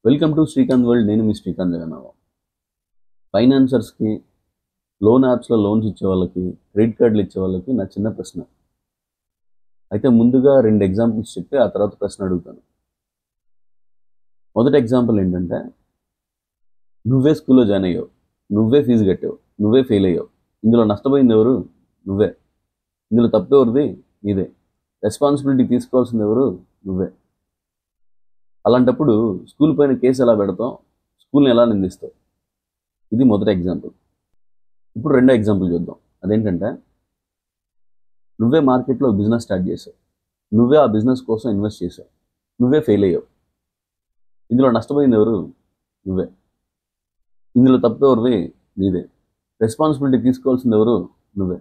Welcome to Srikanth world. నేను మీ Srikanth Jagannatham. ఫైనాన్సర్స్కి, loan యాప్స్లో loans ఇచ్చే వాళ్ళకి, క్రెడిట్ కార్డులు ఇచ్చే వాళ్ళకి నా చిన్న ప్రశ్న. అయితే ముందుగా 2 ఎగ్జాంపుల్స్ చెప్పి ఆ తర్వాత ప్రశ్న అడుగుతాను. మొదటి ఎగ్జాంపుల్ ఏంటంటే, నువ్వే స్కూల్లో జాయిన్ అయ్యావు, నువ్వే ఫీజు కట్టావు, నువ్వే ఫెయిల్ అయ్యావు. ఇందులో నష్టపోయింది ఎవరు? నువ్వే. ఇందులో తప్పు ఎవరిది? నీదే. రెస్పాన్సిబిలిటీ తీసుకోవాల్సింది ఎవరు? నువ్వే. అలాంటప్పుడు స్కూల్ పైన కేసు ఎలా పెడతావు? స్కూల్ని ఎలా నిందిస్తావు? ఇది మొదటి ఎగ్జాంపుల్. ఇప్పుడు రెండో ఎగ్జాంపుల్ చూద్దాం. అదేంటంటే, నువ్వే మార్కెట్లో బిజినెస్ స్టార్ట్ చేసావు, నువ్వే ఆ బిజినెస్ కోసం ఇన్వెస్ట్ చేసావు, నువ్వే ఫెయిల్ అయ్యావు. ఇందులో నష్టపోయింది ఎవరు? నువ్వే. ఇందులో తప్పు ఎవరిది? నీదే. రెస్పాన్సిబిలిటీ తీసుకోవాల్సింది ఎవరు? నువ్వే.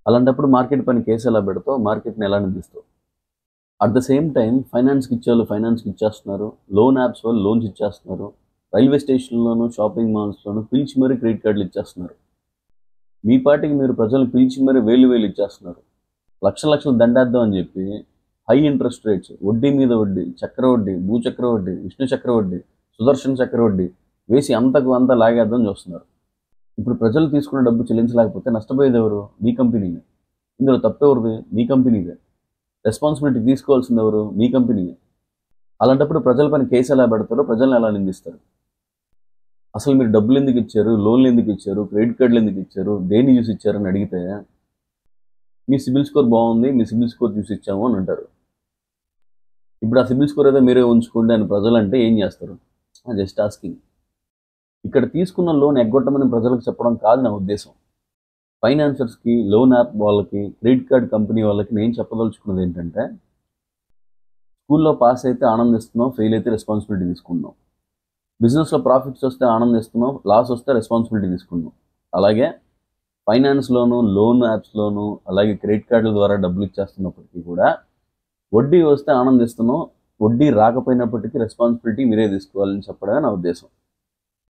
అలాంటప్పుడు మార్కెట్ పైన కేసు ఎలా పెడతావు? మార్కెట్ని ఎలా నిందిస్తావు? అట్ ద సేమ్ టైం ఫైనాన్స్కి ఇచ్చేవాళ్ళు ఫైనాన్స్కి ఇచ్చేస్తున్నారు, లోన్ యాప్స్ వాళ్ళు లోన్స్ ఇచ్చేస్తున్నారు, రైల్వే స్టేషన్లోను, షాపింగ్ మాల్స్లోను పిలిచి మరీ క్రెడిట్ కార్డులు ఇచ్చేస్తున్నారు. మీ పార్టీకి మీరు ప్రజలను పిలిచి మరీ వేలు ఇచ్చేస్తున్నారు. లక్షలు దండేద్దాం అని చెప్పి హై ఇంట్రెస్ట్ రేట్స్, వడ్డీ మీద వడ్డీ, చక్ర వడ్డీ, భూచక్ర వడ్డీ, విష్ణు చక్ర వడ్డీ, సుదర్శన చక్ర వడ్డీ వేసి అంతకు అంతా లాగేద్దాం చూస్తున్నారు. ఇప్పుడు ప్రజలు తీసుకున్న డబ్బు చెల్లించలేకపోతే నష్టపోయేది ఎవరు? మీ కంపెనీనే. ఇందులో తప్పెవరిది? మీ కంపెనీదే. రెస్పాన్సిబిలిటీ తీసుకోవాల్సింది ఎవరు? మీ కంపెనీయే. అలాంటప్పుడు ప్రజల పైన కేసు ఎలా పెడతారో, ప్రజలను ఎలా నిందిస్తారు? అసలు మీరు డబ్బులు ఎందుకు ఇచ్చారు, లోన్లు ఎందుకు ఇచ్చారు, క్రెడిట్ కార్డులు ఎందుకు ఇచ్చారు, దేన్ని చూసి ఇచ్చారని అడిగితే మీ సిబిల్ స్కోర్ బాగుంది, మీ సిబిల్ స్కోర్ చూసి ఇచ్చాము అని అంటారు. ఇప్పుడు ఆ సిబిల్ స్కోర్ ఏదో మీరే ఉంచుకోండి అని ప్రజలు అంటే ఏం చేస్తారు? Just asking. ఇక్కడ తీసుకున్న లోన్ ఎగ్గొట్టమని ప్రజలకు చెప్పడం కాదు నా ఉద్దేశం. ఫైనాన్సర్స్కి, లోన్ యాప్ వాళ్ళకి, క్రెడిట్ కార్డ్ కంపెనీ వాళ్ళకి నేను చెప్పదలుచుకున్నది ఏంటంటే, స్కూల్లో పాస్ అయితే ఆనందిస్తున్నాం, ఫెయిల్ అయితే రెస్పాన్సిబిలిటీ తీసుకుంటున్నాం. బిజినెస్లో ప్రాఫిట్స్ వస్తే ఆనందిస్తున్నాం, లాస్ వస్తే రెస్పాన్సిబిలిటీ తీసుకుంటున్నాం. అలాగే ఫైనాన్స్లోను, లోన్ యాప్స్లోను, అలాగే క్రెడిట్ కార్డుల ద్వారా డబ్బులు ఇచ్చేస్తున్నప్పటికీ కూడా వడ్డీ వస్తే ఆనందిస్తున్నాం, వడ్డీ రాకపోయినప్పటికీ రెస్పాన్సిబిలిటీ మీరే తీసుకోవాలని చెప్పడమే నా ఉద్దేశం.